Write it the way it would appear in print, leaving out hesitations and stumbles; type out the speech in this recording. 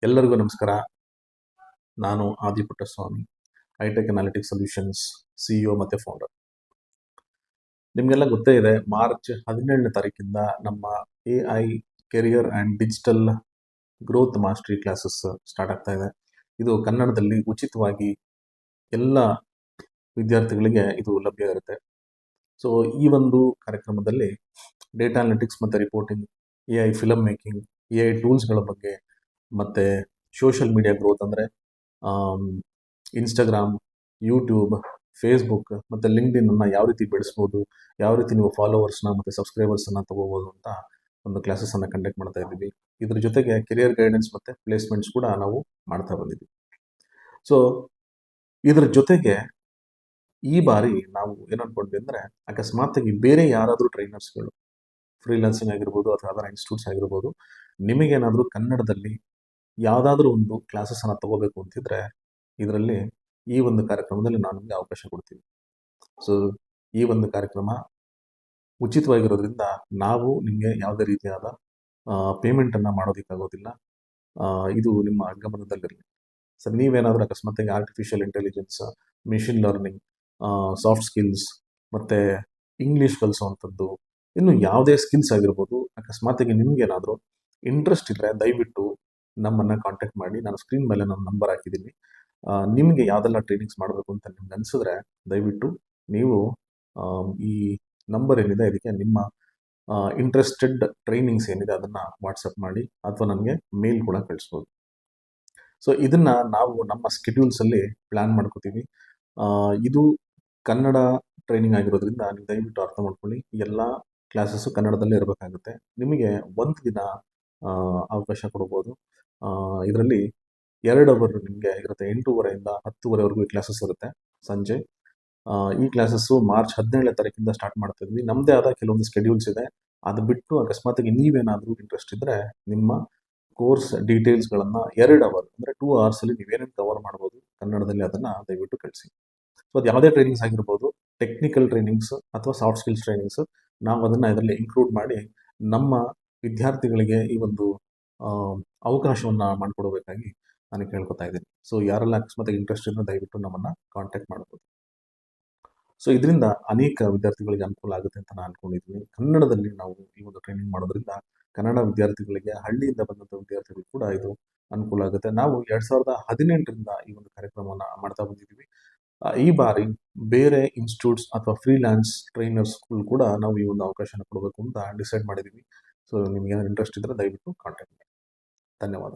ಎಲ್ಲರಿಗೂ ನಮಸ್ಕಾರ. ನಾನು ಆದಿಪುಟ್ಟಸ್ವಾಮಿ, ಹೈಟೆಕ್ ಅನಾಲಿಟಿಕ್ಸ್ ಸೊಲ್ಯೂಷನ್ಸ್ CEO ಮತ್ತು ಫೌಂಡರ್. ನಿಮಗೆಲ್ಲ ಗೊತ್ತೇ ಇದೆ, ಮಾರ್ಚ್ 17ನೇ ತಾರೀಕಿಂದ ನಮ್ಮ AI career and digital growth mastery classes start ಆಗ್ತಾ ಇದೆ. ಇದು ಕನ್ನಡದಲ್ಲಿ ಉಚಿತವಾಗಿ ಎಲ್ಲ ವಿದ್ಯಾರ್ಥಿಗಳಿಗೆ ಇದು ಲಭ್ಯ ಇರುತ್ತೆ. ಸೊ ಈ ಒಂದು ಕಾರ್ಯಕ್ರಮದಲ್ಲಿ ಡೇಟಾ ಅನಾಲಿಟಿಕ್ಸ್ ಮತ್ತು reporting, AI film making, AI ಟೂಲ್ಸ್ಗಳ ಬಗ್ಗೆ, ಮತ್ತು ಸೋಷಿಯಲ್ ಮೀಡಿಯಾ ಗ್ರೋತ್ ಅಂದರೆ ಇನ್ಸ್ಟಾಗ್ರಾಮ್, ಯೂಟ್ಯೂಬ್, ಫೇಸ್ಬುಕ್ ಮತ್ತು ಲಿಂಕ್ಡ್ಇನ್ನ ಯಾವ ರೀತಿ ಬೆಳೆಸ್ಬೋದು, ಯಾವ ರೀತಿ ನೀವು ಫಾಲೋವರ್ಸ್ನ ಮತ್ತು ಸಬ್ಸ್ಕ್ರೈಬರ್ಸನ್ನು ತಗೋಬೋದು ಅಂತ ಒಂದು ಕ್ಲಾಸಸನ್ನು ಕಂಡಕ್ಟ್ ಮಾಡ್ತಾ ಇದ್ದೀವಿ. ಇದ್ರ ಜೊತೆಗೆ ಕೆರಿಯರ್ ಗೈಡೆನ್ಸ್ ಮತ್ತು ಪ್ಲೇಸ್ಮೆಂಟ್ಸ್ ಕೂಡ ನಾವು ಮಾಡ್ತಾ ಬಂದಿದ್ದೀವಿ. ಸೊ ಇದ್ರ ಜೊತೆಗೆ ಈ ಬಾರಿ ನಾವು ಏನು ಅನ್ಕೊಂಡ್ವಿ ಅಂದರೆ, ಅಕಸ್ಮಾತ್ತಾಗಿ ಬೇರೆ ಯಾರಾದರೂ ಟ್ರೈನರ್ಸ್ಗಳು ಫ್ರೀಲಾನ್ಸಿಂಗ್ ಆಗಿರ್ಬೋದು ಅಥವಾ ಅದರ್ ಇನ್ಸ್ಟಿಟ್ಯೂಟ್ಸ್ ಆಗಿರ್ಬೋದು, ನಿಮಗೇನಾದರೂ ಕನ್ನಡದಲ್ಲಿ ಯಾವುದಾದ್ರೂ ಒಂದು ಕ್ಲಾಸಸನ್ನು ತಗೋಬೇಕು ಅಂತಿದ್ರೆ ಇದರಲ್ಲಿ ಈ ಒಂದು ಕಾರ್ಯಕ್ರಮದಲ್ಲಿ ನಾನು ನಿಮಗೆ ಅವಕಾಶ ಕೊಡ್ತೀನಿ. ಸೊ ಈ ಒಂದು ಕಾರ್ಯಕ್ರಮ ಉಚಿತವಾಗಿರೋದ್ರಿಂದ ನಾವು ನಿಮಗೆ ಯಾವುದೇ ರೀತಿಯಾದ ಪೇಮೆಂಟನ್ನು ಮಾಡೋದಕ್ಕಾಗೋದಿಲ್ಲ. ಇದು ನಿಮ್ಮ ಗಮನದಲ್ಲಿರಲಿ. ಸರ್, ನೀವೇನಾದರೂ ಅಕಸ್ಮಾತ್ತಾಗಿ artificial intelligence, machine learning, soft skills ಮತ್ತು ಇಂಗ್ಲೀಷ್ ಕಲಿಸೋವಂಥದ್ದು, ಇನ್ನು ಯಾವುದೇ ಸ್ಕಿಲ್ಸ್ ಆಗಿರ್ಬೋದು, ಅಕಸ್ಮಾತ್ತಾಗಿ ನಿಮಗೇನಾದರೂ ಇಂಟ್ರೆಸ್ಟ್ ಇದ್ದರೆ ದಯವಿಟ್ಟು ನಮ್ಮನ್ನು ಕಾಂಟ್ಯಾಕ್ಟ್ ಮಾಡಿ. ನಾನು ಸ್ಕ್ರೀನ್ ಮೇಲೆ ನನ್ನ ನಂಬರ್ ಹಾಕಿದ್ದೀನಿ. ನಿಮಗೆ ಯಾವುದೆಲ್ಲ ಟ್ರೈನಿಂಗ್ಸ್ ಮಾಡಬೇಕು ಅಂತ ನಿಮ್ಗೆ ಅನಿಸಿದ್ರೆ ದಯವಿಟ್ಟು ನೀವು ಈ ನಂಬರ್ ಏನಿದೆ ಇದಕ್ಕೆ ನಿಮ್ಮ ಇಂಟ್ರೆಸ್ಟೆಡ್ ಟ್ರೈನಿಂಗ್ಸ್ ಏನಿದೆ ಅದನ್ನು ವಾಟ್ಸಪ್ ಮಾಡಿ ಅಥವಾ ನನಗೆ ಮೇಲ್ ಕೂಡ ಕಳಿಸ್ಬೋದು. ಸೊ ಇದನ್ನು ನಾವು ನಮ್ಮ ಸ್ಕೆಡ್ಯೂಲ್ಸಲ್ಲಿ ಪ್ಲ್ಯಾನ್ ಮಾಡ್ಕೋತೀವಿ. ಇದು ಕನ್ನಡ ಟ್ರೈನಿಂಗ್ ಆಗಿರೋದ್ರಿಂದ ನೀವು ದಯವಿಟ್ಟು ಅರ್ಥ ಮಾಡ್ಕೊಳ್ಳಿ, ಎಲ್ಲ ಕ್ಲಾಸಸ್ಸು ಕನ್ನಡದಲ್ಲೇ ಇರಬೇಕಾಗುತ್ತೆ. ನಿಮಗೆ ಒಂದು ದಿನ ಅವಕಾಶ ಕೊಡ್ಬೋದು. ಇದರಲ್ಲಿ 2 ಅವರ್ ನಿಮಗೆ ಇರುತ್ತೆ. 8:30 10:30ವರೆಗೂ ಈ ಕ್ಲಾಸಸ್ ಇರುತ್ತೆ ಸಂಜೆ. ಈ ಕ್ಲಾಸಸ್ಸು ಮಾರ್ಚ್ 17ನೇ ತಾರೀಕಿಂದ ಸ್ಟಾರ್ಟ್ ಮಾಡ್ತಾ ಇದ್ವಿ. ನಮ್ಮದೇ ಆದ ಕೆಲವೊಂದು ಸ್ಕೆಡ್ಯೂಲ್ಸ್ ಇದೆ. ಅದು ಬಿಟ್ಟು ಅಕಸ್ಮಾತ್ತಾಗಿ ನೀವೇನಾದರೂ ಇಂಟ್ರೆಸ್ಟ್ ಇದ್ದರೆ ನಿಮ್ಮ ಕೋರ್ಸ್ ಡೀಟೇಲ್ಸ್ಗಳನ್ನು 2 ಅವರ್ ಅಂದರೆ 2 ಅವರ್ಸಲ್ಲಿ ನೀವೇನೇನು ಕವರ್ ಮಾಡ್ಬೋದು ಕನ್ನಡದಲ್ಲಿ ಅದನ್ನು ದಯವಿಟ್ಟು ಕಳಿಸಿ. ಸೊ ಅದು ಯಾವುದೇ ಟ್ರೈನಿಂಗ್ಸ್ ಆಗಿರ್ಬೋದು, ಟೆಕ್ನಿಕಲ್ ಟ್ರೈನಿಂಗ್ಸ್ ಅಥವಾ ಸಾಫ್ಟ್ ಸ್ಕಿಲ್ಸ್ ಟ್ರೈನಿಂಗ್ಸ್, ನಾವು ಅದನ್ನು ಇದರಲ್ಲಿ ಇನ್ಕ್ಲೂಡ್ ಮಾಡಿ ನಮ್ಮ ವಿದ್ಯಾರ್ಥಿಗಳಿಗೆ ಈ ಒಂದು ಅವಕಾಶವನ್ನು ಮಾಡಿಕೊಡಬೇಕಾಗಿ ನಾನು ಕೇಳ್ಕೊತಾ ಇದ್ದೀನಿ. ಸೊ ಯಾರೆಲ್ಲ ಅಕಸ್ಮಾತ್ತಾಗಿ ಇಂಟ್ರೆಸ್ಟ್ ಇದ್ದರೆ ದಯವಿಟ್ಟು ನಮ್ಮನ್ನು ಕಾಂಟ್ಯಾಕ್ಟ್ ಮಾಡ್ಬೋದು. ಸೊ ಇದರಿಂದ ಅನೇಕ ವಿದ್ಯಾರ್ಥಿಗಳಿಗೆ ಅನುಕೂಲ ಆಗುತ್ತೆ ಅಂತ ನಾನು ಅಂದ್ಕೊಂಡಿದ್ದೀನಿ. ಕನ್ನಡದಲ್ಲಿ ನಾವು ಈ ಒಂದು ಟ್ರೈನಿಂಗ್ ಮಾಡೋದ್ರಿಂದ ಕನ್ನಡ ವಿದ್ಯಾರ್ಥಿಗಳಿಗೆ, ಹಳ್ಳಿಯಿಂದ ಬಂದಂಥ ವಿದ್ಯಾರ್ಥಿಗಳಿಗೆ ಕೂಡ ಇದು ಅನುಕೂಲ ಆಗುತ್ತೆ. ನಾವು 2018ರಿಂದ ಈ ಒಂದು ಕಾರ್ಯಕ್ರಮವನ್ನು ಮಾಡ್ತಾ ಬಂದಿದ್ದೀವಿ. ಈ ಬಾರಿ ಬೇರೆ ಇನ್ಸ್ಟಿಟ್ಯೂಟ್ಸ್ ಅಥವಾ ಫ್ರೀಲಾನ್ಸ್ ಟ್ರೈನರ್ಸ್ಗಳು ಕೂಡ ನಾವು ಈ ಒಂದು ಅವಕಾಶನ ಕೊಡಬೇಕು ಅಂತ ಡಿಸೈಡ್ ಮಾಡಿದ್ದೀವಿ. ಸೊ ನಿಮ್ಗೆ ಏನಾದ್ರು ಇಂಟ್ರೆಸ್ಟ್ ಇದ್ದರೆ ದಯವಿಟ್ಟು ಕಾಂಟ್ಯಾಕ್ಟ್ ಮಾಡಿ. ಧನ್ಯವಾದ.